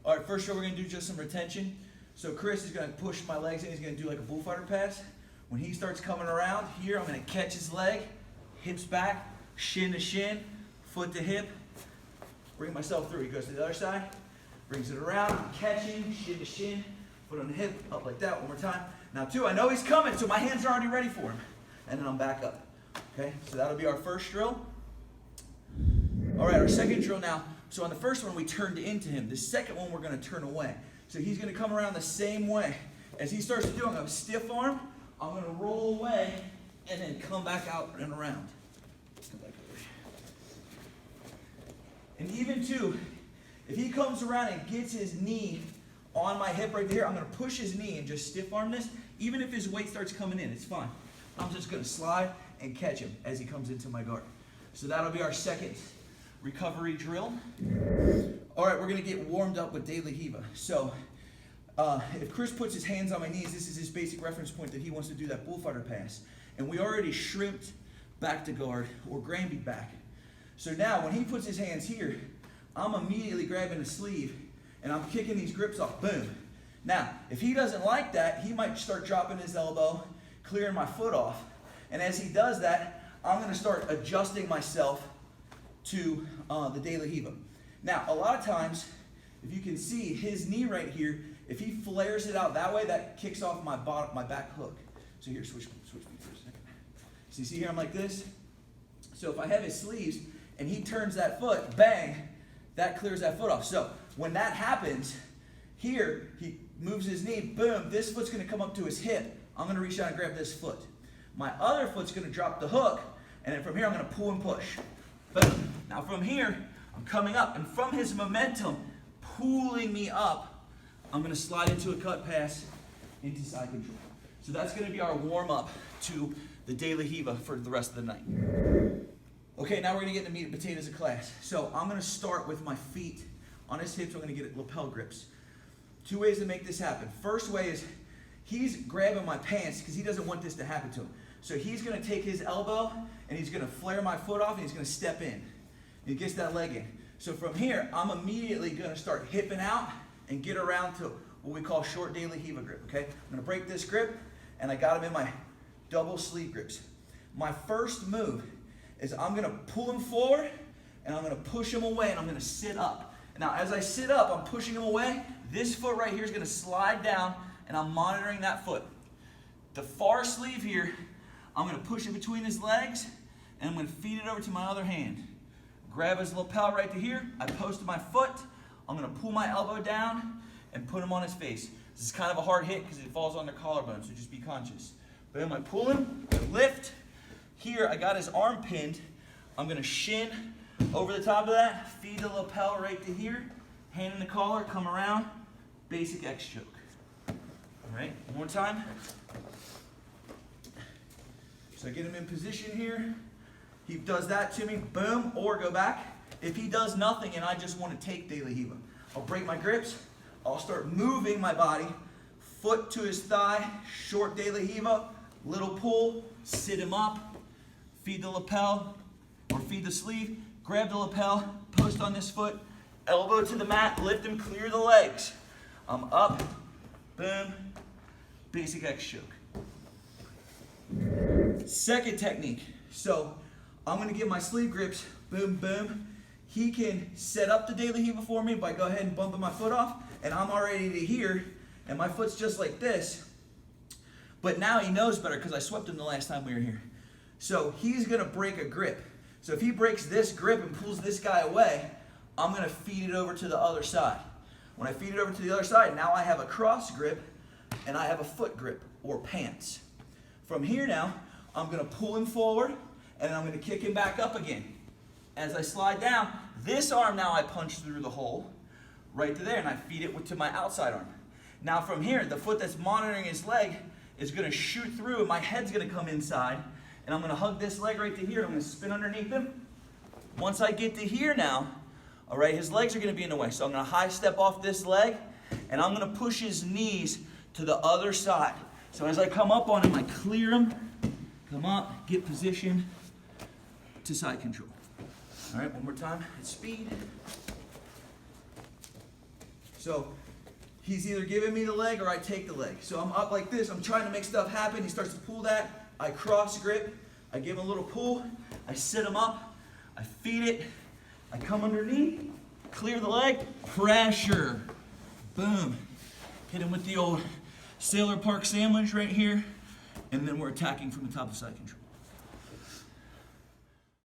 All right, first drill we're going to do just some retention. So Chris is going to push my legs in. He's going to do like a bullfighter pass. When he starts coming around here, I'm going to catch his leg, hips back, shin to shin, foot to hip, bring myself through. He goes to the other side, brings it around, I'm catching, shin to shin, foot on the hip, up like that, one more time. Now two, I know he's coming, so my hands are already ready for him. And then I'm back up. Okay, so that'll be our first drill. All right, our second drill now. So on the first one, we turned into him. The second one, we're going to turn away. So he's going to come around the same way. As he starts to do, I'm going to stiff arm. I'm going to roll away and then come back out and around. Come back over here. And even too, if he comes around and gets his knee on my hip right there, I'm going to push his knee and just stiff arm this. Even if his weight starts coming in, it's fine. I'm just going to slide and catch him as he comes into my guard. So that'll be our second recovery drill. All right, we're going to get warmed up with De La Riva. So if Chris puts his hands on my knees, this is his basic reference point that he wants to do that bullfighter pass. And we already shrimped back to guard or Granby back. So now when he puts his hands here, I'm immediately grabbing the sleeve and I'm kicking these grips off. Boom. Now, if he doesn't like that, he might start dropping his elbow, clearing my foot off. And as he does that, I'm going to start adjusting myself to the De La Riva. Now, a lot of times, if you can see his knee right here, if he flares it out that way, that kicks off my back hook. So here, switch me for a second. So you see here, I'm like this. So if I have his sleeves and he turns that foot, bang, that clears that foot off. So when that happens, here, he moves his knee, boom, this foot's going to come up to his hip. I'm going to reach out and grab this foot. My other foot's going to drop the hook, and then from here, I'm going to pull and push. Boom. Now from here, I'm coming up, and from his momentum pulling me up, I'm going to slide into a cut pass into side control. So that's going to be our warm-up to the De La Riva for the rest of the night. Okay, now we're going to get into meat and potatoes of class. So I'm going to start with my feet on his hips. I'm going to get lapel grips. Two ways to make this happen. First way is he's grabbing my pants because he doesn't want this to happen to him. So he's going to take his elbow and he's going to flare my foot off and he's going to step in. He gets that leg in. So from here, I'm immediately going to start hipping out and get around to what we call short De La Riva grip, okay? I'm going to break this grip, and I got him in my double sleeve grips. My first move is I'm going to pull him forward, and I'm going to push him away, and I'm going to sit up. Now, as I sit up, I'm pushing him away. This foot right here is going to slide down, and I'm monitoring that foot. The far sleeve here, I'm going to push it between his legs, and I'm going to feed it over to my other hand. Grab his lapel right to here. I posted my foot. I'm going to pull my elbow down and put him on his face. This is kind of a hard hit because it falls on the collarbone, so just be conscious. Boom, I pull him, lift. Here, I got his arm pinned. I'm going to shin over the top of that, feed the lapel right to here, hand in the collar, come around, basic X choke. All right, one more time. So I get him in position here. He does that to me, boom, or go back. If he does nothing and I just want to take De La Riva, I'll break my grips. I'll start moving my body, foot to his thigh, short De La Riva, little pull, sit him up, feed the lapel or feed the sleeve, grab the lapel, post on this foot, elbow to the mat, lift him, clear the legs. I'm up, boom, basic X choke. Second technique. So I'm going to get my sleeve grips, boom, boom. He can set up the De La Riva for me by go ahead and bumping my foot off, and I'm already to here, and my foot's just like this. But now he knows better because I swept him the last time we were here. So he's going to break a grip. So if he breaks this grip and pulls this guy away, I'm going to feed it over to the other side. When I feed it over to the other side, now I have a cross grip, and I have a foot grip or pants. From here now, I'm going to pull him forward, and I'm going to kick him back up again. As I slide down, this arm now I punch through the hole right to there, and I feed it to my outside arm. Now from here, the foot that's monitoring his leg is going to shoot through, and my head's going to come inside, and I'm going to hug this leg right to here. I'm going to spin underneath him. Once I get to here now, all right, his legs are going to be in the way, so I'm going to high step off this leg, and I'm going to push his knees to the other side. So as I come up on him, I clear him, come up, get position to side control. All right, one more time at speed. So he's either giving me the leg or I take the leg. So I'm up like this. I'm trying to make stuff happen. He starts to pull that. I cross grip. I give him a little pull. I sit him up. I feed it. I come underneath. Clear the leg. Pressure. Boom. Hit him with the old Sailor Park sandwich right here. And then we're attacking from the top of side control.